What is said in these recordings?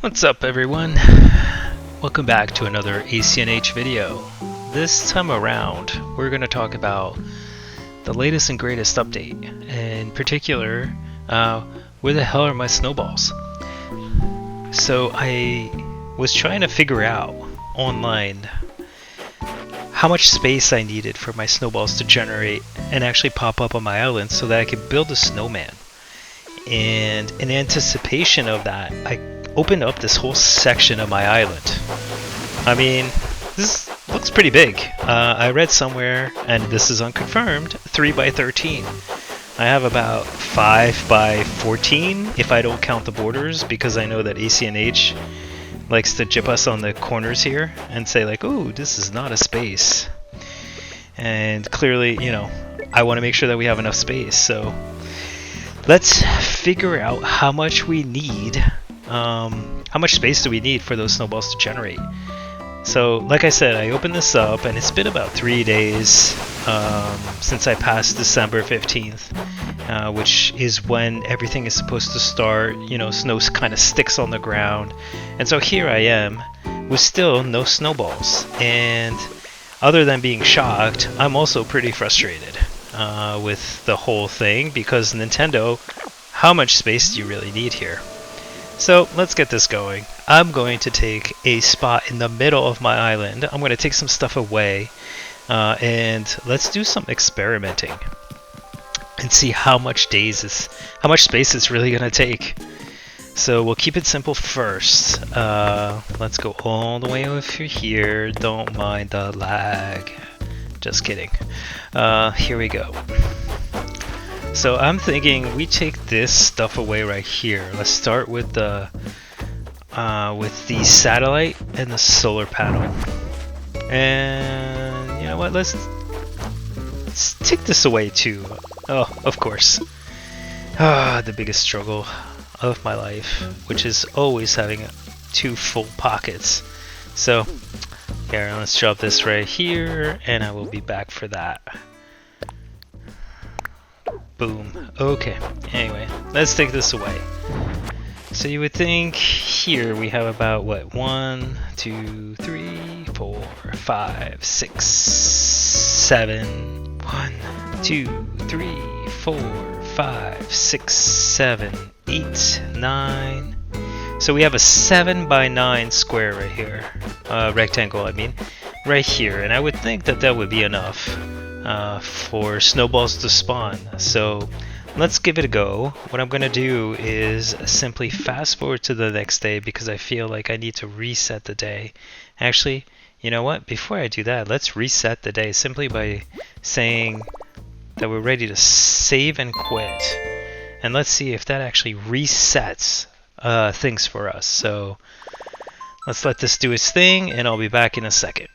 What's up, everyone? Welcome back to another ACNH video. This time around, we're going to talk about the latest and greatest update. In particular, where the hell are my snowballs? So I was trying to figure out online how much space I needed for my snowballs to generate and actually pop up on my island so that I could build a snowman. And in anticipation of that, I opened up this whole section of my island. I mean, this looks pretty big. I read somewhere, and this is unconfirmed, 3 by 13. I have about 5 by 14 if I don't count the borders, because I know that ACNH likes to jip us on the corners here and say like, "Ooh, this is not a space." And clearly, you know, I want to make sure that we have enough space. So let's figure out how much we need. How much space do we need for those snowballs to generate? So, like I said, I opened this up, and it's been about 3 days since I passed December 15th, which is when everything is supposed to start. You know, snow kind of sticks on the ground, and so here I am with still no snowballs. And other than being shocked, I'm also pretty frustrated with the whole thing, because Nintendo, how much space do you really need here? So let's get this going. I'm going to take a spot in the middle of my island. I'm going to take some stuff away, and let's do some experimenting and see how much space it's really going to take. So we'll keep it simple first. Let's go all the way over here. Don't mind the lag. Just kidding. Here we go. So I'm thinking we take this stuff away right here. Let's start with the satellite and the solar panel. And you know what? Let's take this away too. Oh, of course. The biggest struggle of my life, which is always having 2 full pockets. So here, let's drop this right here, and I will be back for that. Boom. Okay. Anyway, let's take this away. So you would think here we have about what? 1, 2, 3, 4, 5, 6, 7. 1, 2, 3, 4, 5, 6, 7, 8, 9. So we have a 7 by 9 square right here. Rectangle, I mean. Right here. And I would think that that would be enough for snowballs to spawn. So let's give it a go. What I'm gonna do is simply fast forward to the next day, because I feel like I need to reset the day. Actually, you know what? Before I do that, let's reset the day simply by saying that we're ready to save and quit. And let's see if that actually resets things for us. So let's let this do its thing, and I'll be back in a second.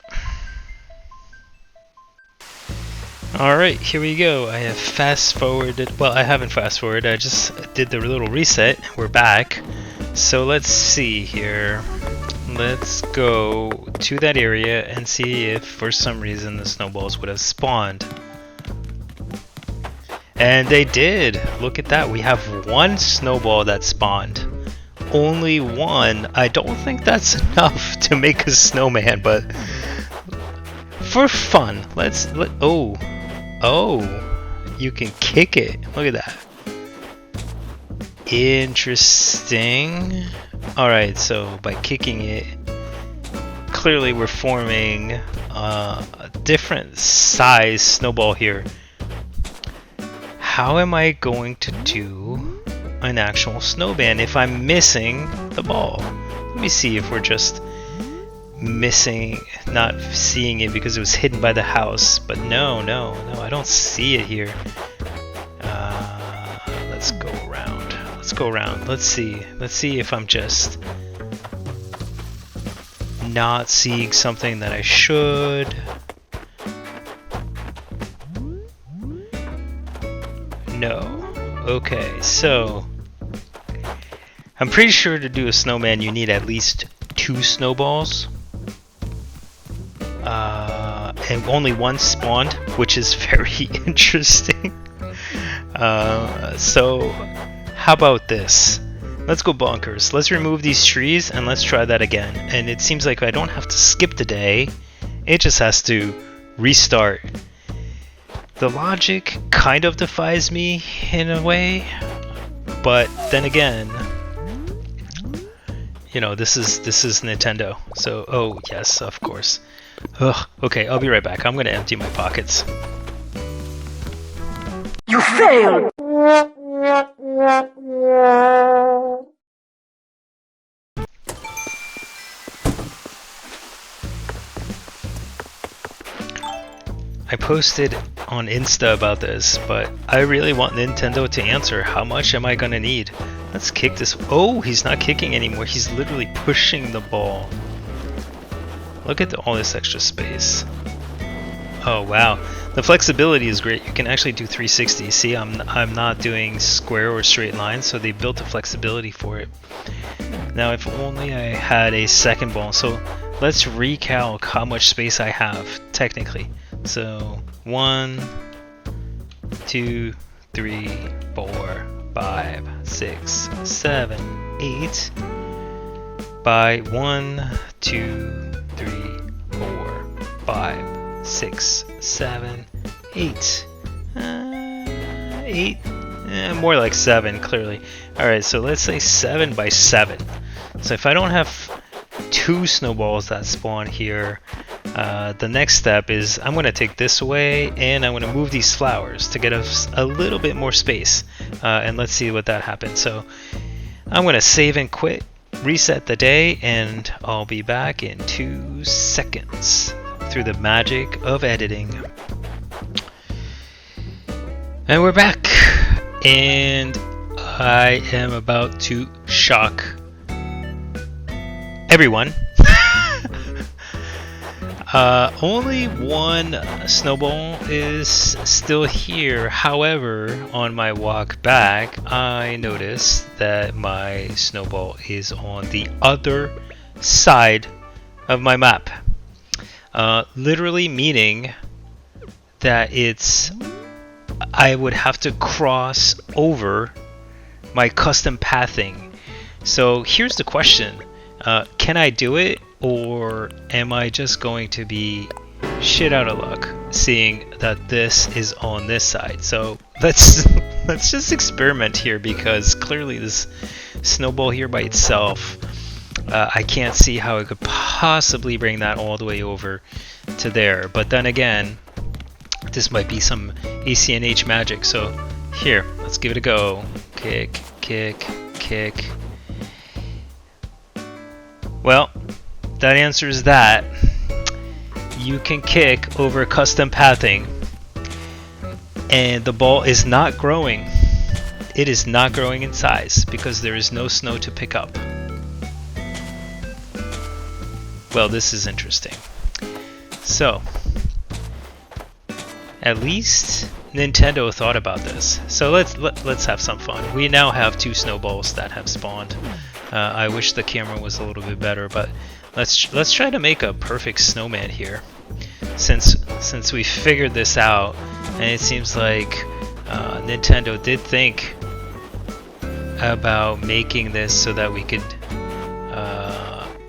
Alright, here we go. I have fast forwarded. Well, I haven't fast forwarded. I just did the little reset. We're back. So let's see here. Let's go to that area and see if for some reason the snowballs would have spawned. And they did. Look at that. We have 1 snowball that spawned. Only 1. I don't think that's enough to make a snowman, but for fun, Oh, you can kick it. Look at that. Interesting. Alright, so by kicking it, clearly we're forming a different size snowball here. How am I going to do an actual snowman if I'm missing the ball? Let me see if we're just not seeing it because it was hidden by the house. But no, I don't see it here. Let's go around. Let's see if I'm just not seeing something that I should. No. Okay, so I'm pretty sure to do a snowman you need at least 2 snowballs. And only 1 spawned, which is very interesting. So how about this? Let's go bonkers. Let's remove these trees and let's try that again. And it seems like I don't have to skip the day. It just has to restart. The logic kind of defies me in a way. But then again, you know, this is Nintendo. So, oh yes, of course. Ugh, okay, I'll be right back. I'm gonna empty my pockets. You failed! I posted on Insta about this, but I really want Nintendo to answer. How much am I gonna need? Let's kick this. Oh, he's not kicking anymore. He's literally pushing the ball. Look at all this extra space. Oh wow, the flexibility is great. You can actually do 360. See, I'm not doing square or straight lines, so they built the flexibility for it. Now, if only I had a second ball. So let's recalc how much space I have technically. So 1, 2, 3, 4, 5, 6, 7, 8 by 1, 2, 3, 4, 5, 6, 7, 8. 8? More like 7, clearly. Alright, so let's say 7 by 7. So if I don't have 2 snowballs that spawn here, the next step is I'm going to take this away and I'm going to move these flowers to get us a little bit more space. And let's see what that happens. So I'm going to save and quit, reset the day, and I'll be back in 2 seconds through the magic of editing. And we're back, and I am about to shock everyone. Only one snowball is still here. However, on my walk back, I noticed that my snowball is on the other side of my map. Literally meaning that I would have to cross over my custom pathing. So here's the question. Can I do it, or am I just going to be shit out of luck seeing that this is on this side? So let's just experiment here, because clearly this snowball here by itself, I can't see how I could possibly bring that all the way over to there. But then again, this might be some ACNH magic. So here, let's give it a go. Kick, kick, kick. Well, that answers that. You can kick over custom pathing, and the ball is not growing. It is not growing in size because there is no snow to pick up. Well, this is interesting. So, at least Nintendo thought about this. So let's have some fun. We now have 2 snowballs that have spawned. I wish the camera was a little bit better, but let's try to make a perfect snowman here. Since we figured this out, and it seems like Nintendo did think about making this so that we could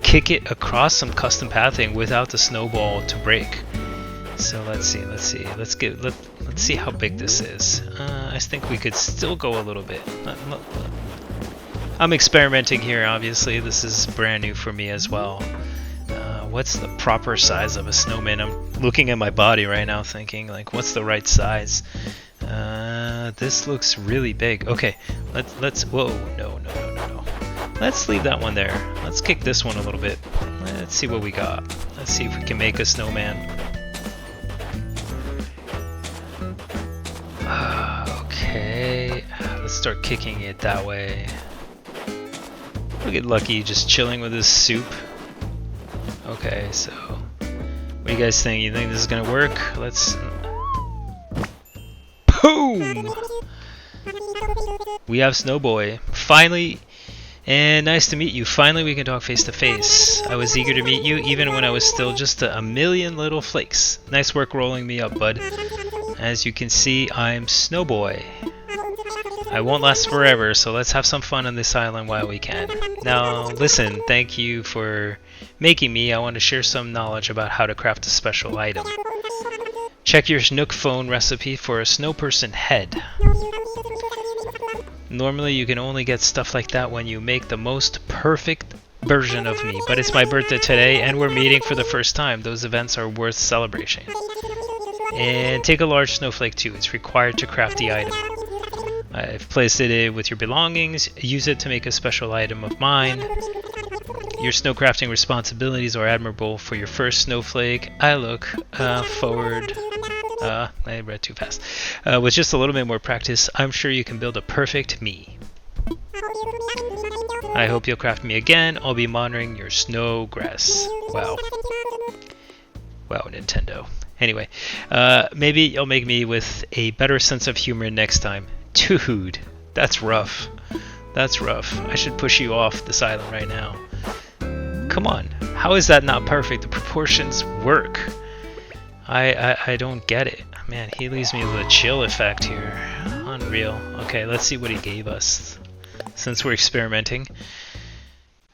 kick it across some custom pathing without the snowball to break. So let's see how big this is. I think we could still go a little bit. I'm experimenting here, obviously. This is brand new for me as well. What's the proper size of a snowman? I'm looking at my body right now thinking, like, what's the right size? This looks really big. Okay, let's whoa, no. Let's leave that one there. Let's kick this one a little bit. Let's see what we got. Let's see if we can make a snowman. Okay, let's start kicking it that way. Look at Lucky just chilling with his soup. Okay, so what do you guys think? You think this is gonna work? Let's... Boom! We have Snowboy. Finally, and nice to meet you. Finally we can talk face to face. I was eager to meet you even when I was still just a million little flakes. Nice work rolling me up, bud. As you can see, I'm Snowboy. I won't last forever, so let's have some fun on this island while we can. Now, listen, thank you for making me. I want to share some knowledge about how to craft a special item. Check your Nook phone recipe for a snow person head. Normally you can only get stuff like that when you make the most perfect version of me, but it's my birthday today and we're meeting for the first time. Those events are worth celebrating. And take a large snowflake too. It's required to craft the item. I've placed it with your belongings. Use it to make a special item of mine. Your snow crafting responsibilities are admirable for your first snowflake. I look forward. I read too fast. With just a little bit more practice, I'm sure you can build a perfect me. I hope you'll craft me again. I'll be monitoring your snowgrass. Wow. Wow, Nintendo. Anyway, maybe you'll make me with a better sense of humor next time. Dude, that's rough. That's rough. I should push you off this island right now. Come on, how is that not perfect? The proportions work. I don't get it. Man, he leaves me with a chill effect here. Unreal. Okay, let's see what he gave us since we're experimenting.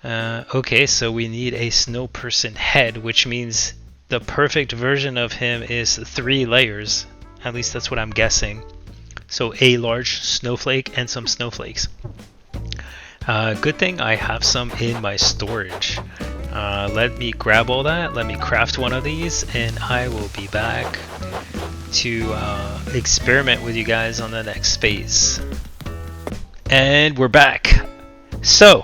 Okay, so we need a snow person head, which means the perfect version of him is 3 layers. At least that's what I'm guessing. So a large snowflake and some snowflakes. Good thing I have some in my storage. Let me grab all that, let me craft one of these, and I will be back to experiment with you guys on the next phase. And we're back. So,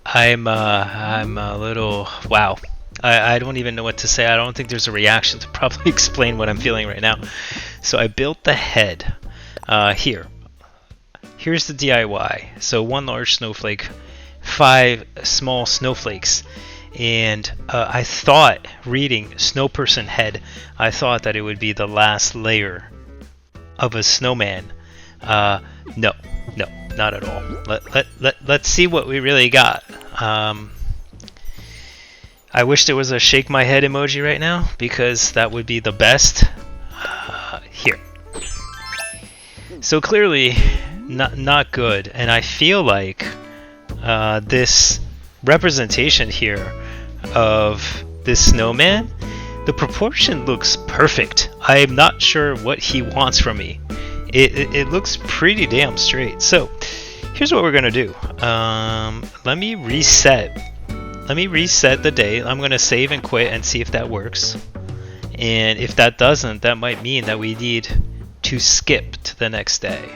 I'm a little, wow. I don't even know what to say. I don't think there's a reaction to probably explain what I'm feeling right now. So I built the head here. Here's the DIY. So 1 large snowflake, 5 small snowflakes, and I thought, reading snow person head, I thought that it would be the last layer of a snowman. No, not at all. Let's see what we really got. I wish there was a shake my head emoji right now, because that would be the best. Here. So clearly not good, and I feel like this representation here of this snowman, the proportion looks perfect. I'm not sure what he wants from me. It looks pretty damn straight. So here's what we're gonna do. Let me reset the day. I'm gonna save and quit and see if that works. And if that doesn't, that might mean that we need to skip to the next day.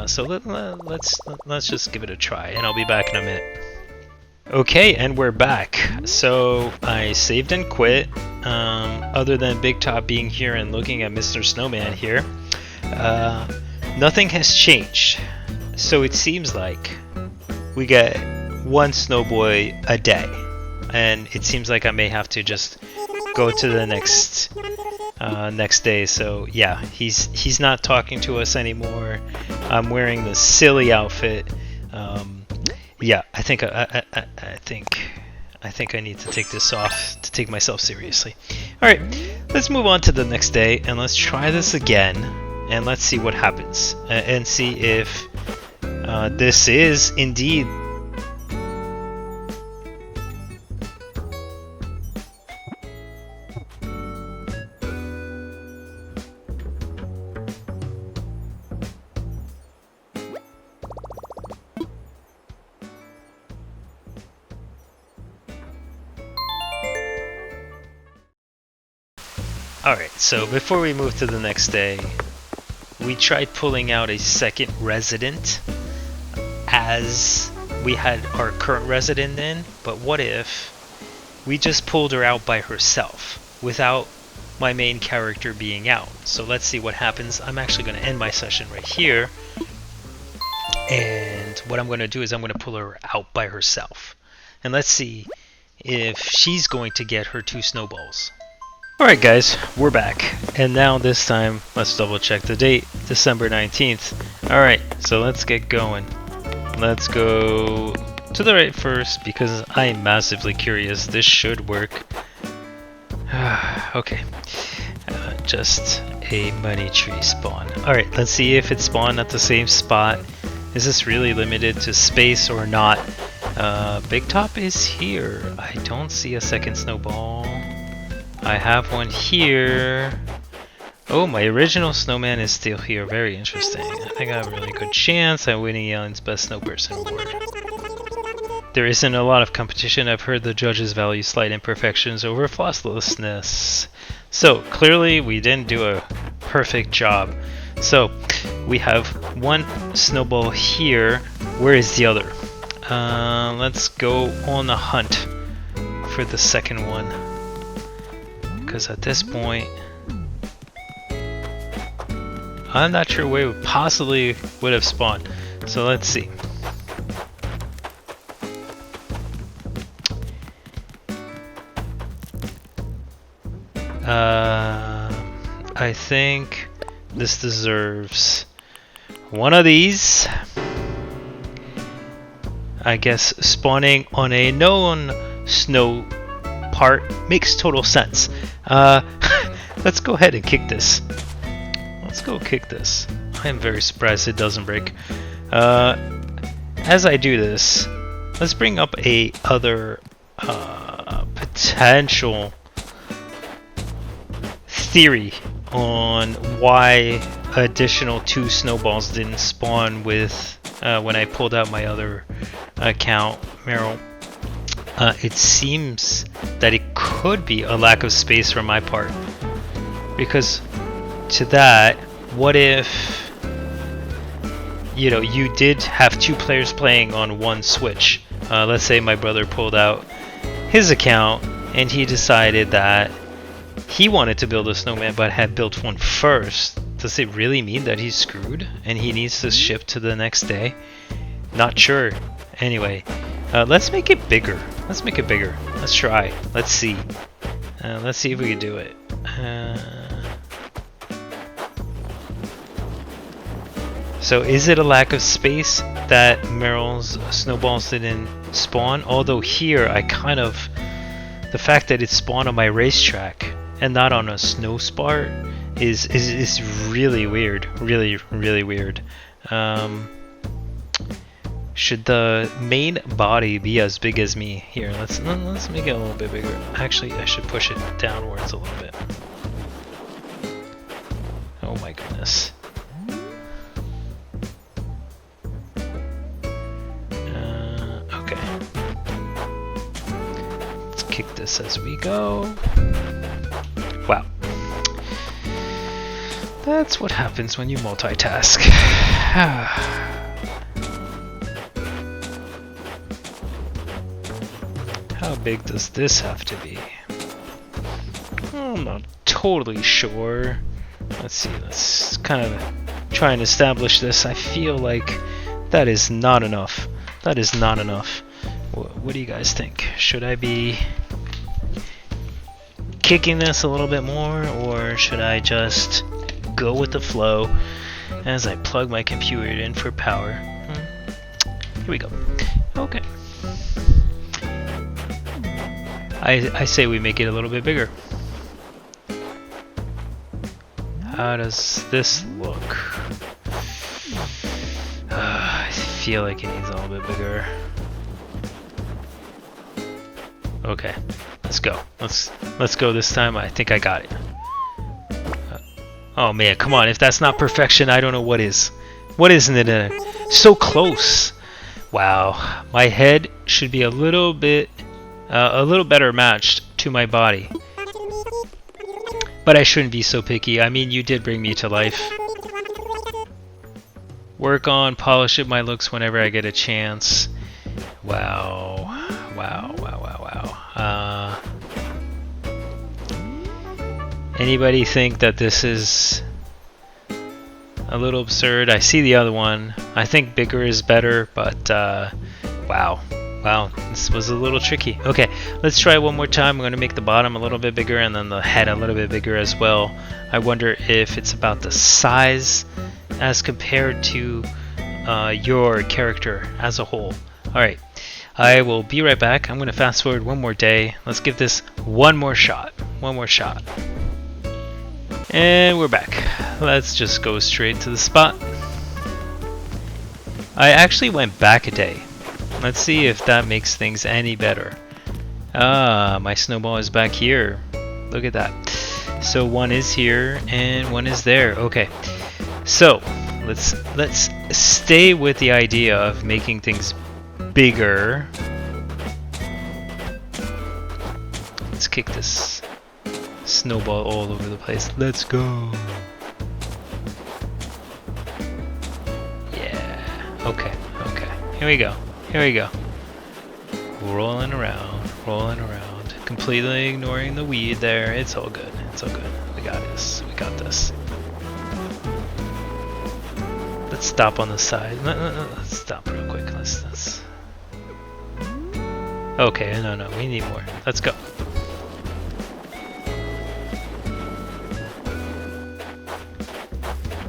So let's just give it a try, and I'll be back in a minute. Okay, and we're back. So I saved and quit. Other than Big Top being here and looking at Mr. Snowman here, nothing has changed. So it seems like we get 1 snowboy a day, and it seems like I may have to just go to the next day. So yeah, he's not talking to us anymore. I'm wearing this silly outfit. Yeah, I think I need to take this off to take myself seriously. All right, let's move on to the next day and let's try this again, and let's see what happens, and see if this is indeed. Alright, so before we move to the next day, we tried pulling out a second resident as we had our current resident in, but what if we just pulled her out by herself without my main character being out? So let's see what happens. I'm actually going to end my session right here, and what I'm going to do is I'm going to pull her out by herself, and let's see if she's going to get her 2 snowballs. Alright guys, we're back, and now this time let's double check the date, December 19th. Alright, so let's get going. Let's go to the right first because I'm massively curious. This should work. Okay, just a money tree spawn. Alright, let's see if it spawned at the same spot. Is this really limited to space or not? Big Top is here. I don't see a second snowball. I have one here. Oh, my original snowman is still here. Very interesting. I think I have a really good chance at winning Yellen's Best Snowperson award. There isn't a lot of competition. I've heard the judges value slight imperfections over flawlessness. So, clearly we didn't do a perfect job. So, we have one snowball here. Where is the other? Let's go on a hunt for the second one. Because at this point, I'm not sure where it possibly would have spawned. So let's see. I think this deserves one of these. I guess spawning on a known snow part makes total sense. Let's go ahead and kick this. Let's go kick this. I am very surprised it doesn't break. As I do this, let's bring up a other potential theory on why additional 2 snowballs didn't spawn with when I pulled out my other account, Meryl. It seems that it could be a lack of space from my part, because to that, what if you did have 2 players playing on one Switch? Let's say my brother pulled out his account and he decided that he wanted to build a snowman but had built one first. Does it really mean that he's screwed and he needs to ship to the next day? Not sure. Anyway, let's make it bigger. Let's make it bigger. Let's try. Let's see. Let's see if we can do it. So is it a lack of space that Meryl's snowballs didn't spawn? Although here I kind of, the fact that it spawned on my racetrack and not on a snow spart is really weird. Really weird. Should the main body be as big as me? Here, let's make it a little bit bigger. Actually, I should push it downwards a little bit. Oh my goodness. Okay. Let's kick this as we go. Wow. That's what happens when you multitask. How big does this have to be? I'm not totally sure. Let's see, let's kind of try and establish this. I feel like that is not enough. That is not enough. What do you guys think? Should I be kicking this a little bit more, or should I just go with the flow as I plug my computer in for power? Here we go. Okay. I say we make it a little bit bigger. How does this look? I feel like it needs a little bit bigger. Okay, let's go. Let's go this time. I think I got it. Oh man, come on! If that's not perfection, I don't know what is. What isn't it? So close. Wow, my head should be a little better matched to my body. But I shouldn't be so picky. I mean, you did bring me to life. Work on, polish up my looks whenever I get a chance. Wow. Anybody think that this is a little absurd? I see the other one. I think bigger is better, but wow, this was a little tricky. Okay, let's try one more time. I'm going to make the bottom a little bit bigger and then the head a little bit bigger as well. I wonder if it's about the size as compared to your character as a whole. Alright, I will be right back. I'm going to fast forward one more day. Let's give this one more shot. One more shot. And we're back. Let's just go straight to the spot. I actually went back a day. Let's see if that makes things any better. Ah, my snowball is back here. Look at that. So one is here and one is there. Okay. So let's stay with the idea of making things bigger. Let's kick this snowball all over the place. Let's go. Yeah. Okay. Here we go. Rolling around, completely ignoring the weed there. It's all good. We got this. Let's stop on the side. Let's stop real quick. Let's. Okay, no, we need more. Let's go.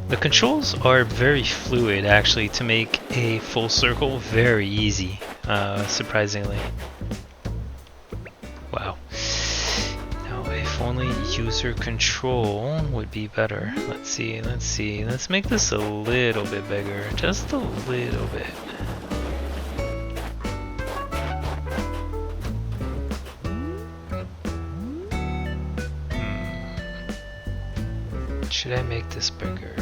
The controls are very fluid, actually, to make a full circle very easy, surprisingly. Wow. Now, if only user control would be better. Let's see. Let's make this a little bit bigger, just a little bit. Should I make this bigger?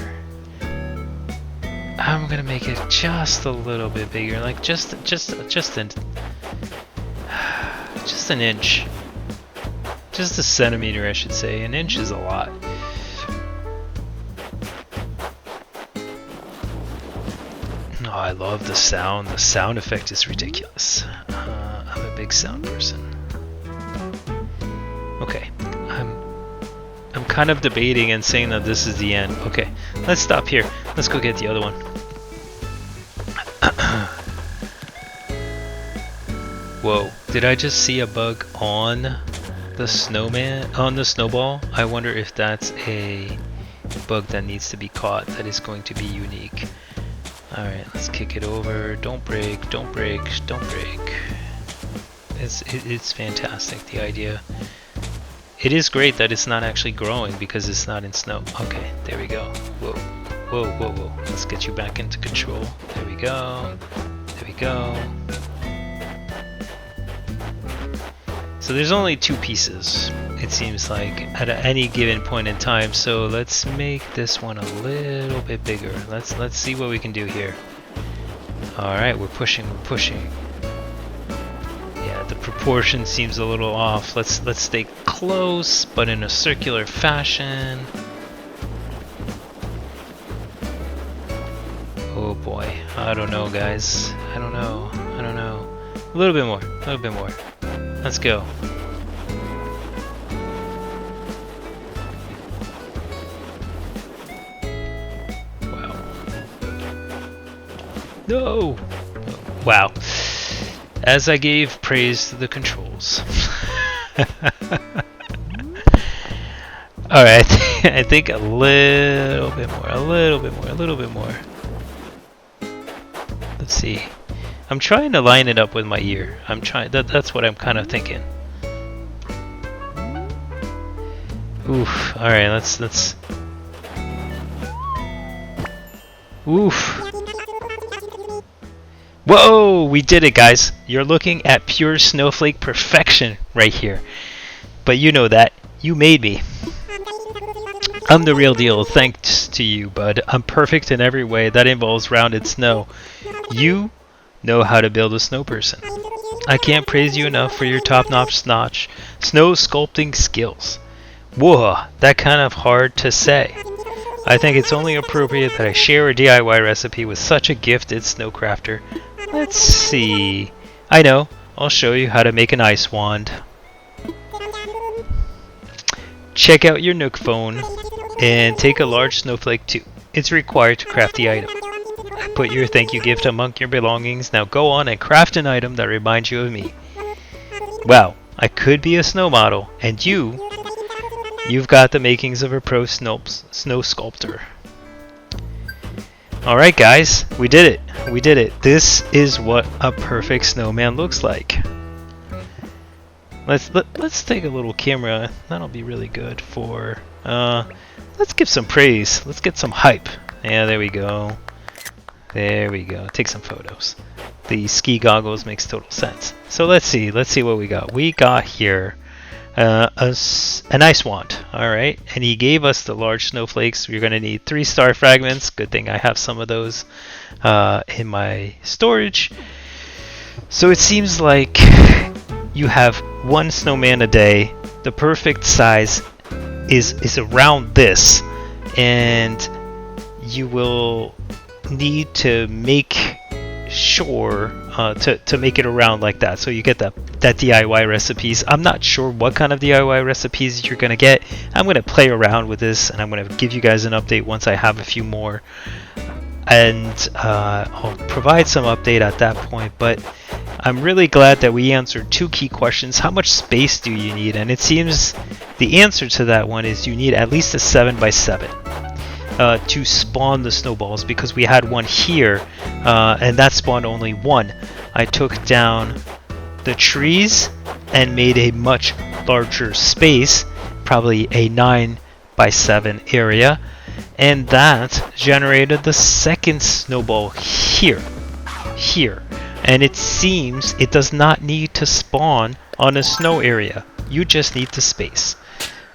I'm gonna make it just a little bit bigger, like just an inch, just a centimeter, I should say. An inch is a lot. Oh, I love the sound. The sound effect is ridiculous. I'm a big sound person. Okay, I'm kind of debating and saying that this is the end. Okay, let's stop here. Let's go get the other one. Whoa, did I just see a bug on the snowball? I wonder if that's a bug that needs to be caught, that is going to be unique. Alright, let's kick it over. Don't break. It's fantastic, the idea. It is great that it's not actually growing because it's not in snow. Okay, there we go. Whoa. Let's get you back into control. There we go. So there's only two pieces, it seems like, at any given point in time. So let's make this one a little bit bigger. Let's see what we can do here. All right, we're pushing. Yeah, the proportion seems a little off. Let's stay close, but in a circular fashion. Oh boy, I don't know, guys. I don't know. A little bit more. Let's go. Wow. No! Wow. As I gave praise to the controls. Alright, I think a little bit more. Let's see. I'm trying to line it up with my ear. That's what I'm kind of thinking. Oof. All right, let's. Oof. Whoa, we did it, guys. You're looking at pure snowflake perfection right here. But you know that. You made me. I'm the real deal, thanks to you, bud. I'm perfect in every way that involves rounded snow. You know how to build a snow person. I can't praise you enough for your top-notch snow sculpting skills. Whoa, that kind of hard to say. I think it's only appropriate that I share a DIY recipe with such a gifted snow crafter. Let's see. I know, I'll show you how to make an ice wand. Check out your Nook phone and take a large snowflake too. It's required to craft the item. Put your thank you gift among your belongings. Now go on and craft an item that reminds you of me. Wow, I could be a snow model, and you've got the makings of a pro snow sculptor. Alright guys, we did it. This is what a perfect snowman looks like. Let's take a little camera. That'll be really good for Let's give some praise. Let's get some hype. Yeah, there we go. There we go. Take some photos. The ski goggles makes total sense. So let's see what we got. We got here an ice wand. All right, and he gave us the large snowflakes. We're gonna need 3-star fragments. Good thing I have some of those in my storage. So it seems like you have one snowman a day. The perfect size is around this, and you will need to make sure to make it around like that, so you get that DIY recipes. I'm not sure what kind of DIY recipes you're gonna get. I'm gonna play around with this, and I'm gonna give you guys an update once I have a few more, and I'll provide some update at that point. But I'm really glad that we answered 2 key questions. How much space do you need? And it seems the answer to that one is you need at least a 7x7 to spawn the snowballs, because we had one here and that spawned only 1. I took down the trees and made a much larger space, probably a 9x7 area, and that generated the second snowball here. And it seems it does not need to spawn on a snow area. You just need the space.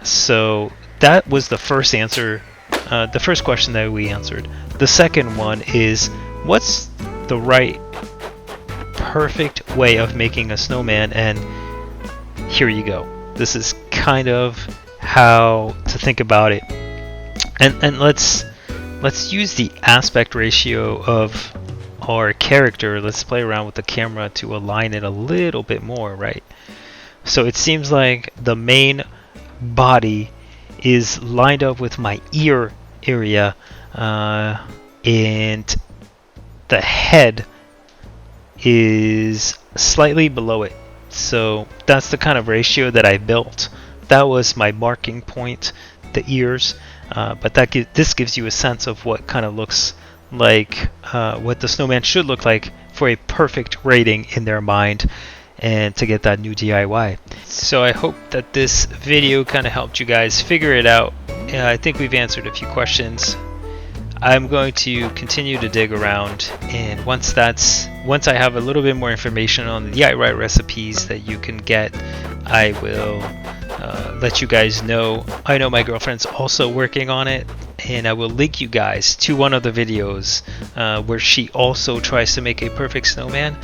So that was the first answer, the first question that we answered. The second one is, what's the right perfect way of making a snowman? And here you go. This is kind of how to think about it. And let's use the aspect ratio of our character. Let's play around with the camera to align it a little bit more, right? So it seems like the main body is lined up with my ear area, and the head is slightly below it. So that's the kind of ratio that I built. That was my marking point, the ears. But this gives you a sense of what kind of looks like, what the snowman should look like for a perfect rating in their mind, and to get that new DIY. So I hope that this video kind of helped you guys figure it out. I think we've answered a few questions. I'm going to continue to dig around, and once I have a little bit more information on the DIY recipes that you can get, I will let you guys know. I know my girlfriend's also working on it, and I will link you guys to one of the videos where she also tries to make a perfect snowman.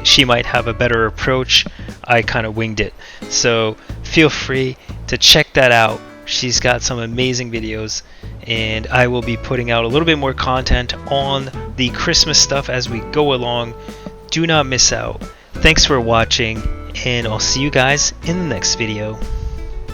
She might have a better approach. I kind of winged it. So feel free to check that out. She's got some amazing videos, and I will be putting out a little bit more content on the Christmas stuff as we go along. Do not miss out. Thanks for watching, and I'll see you guys in the next video.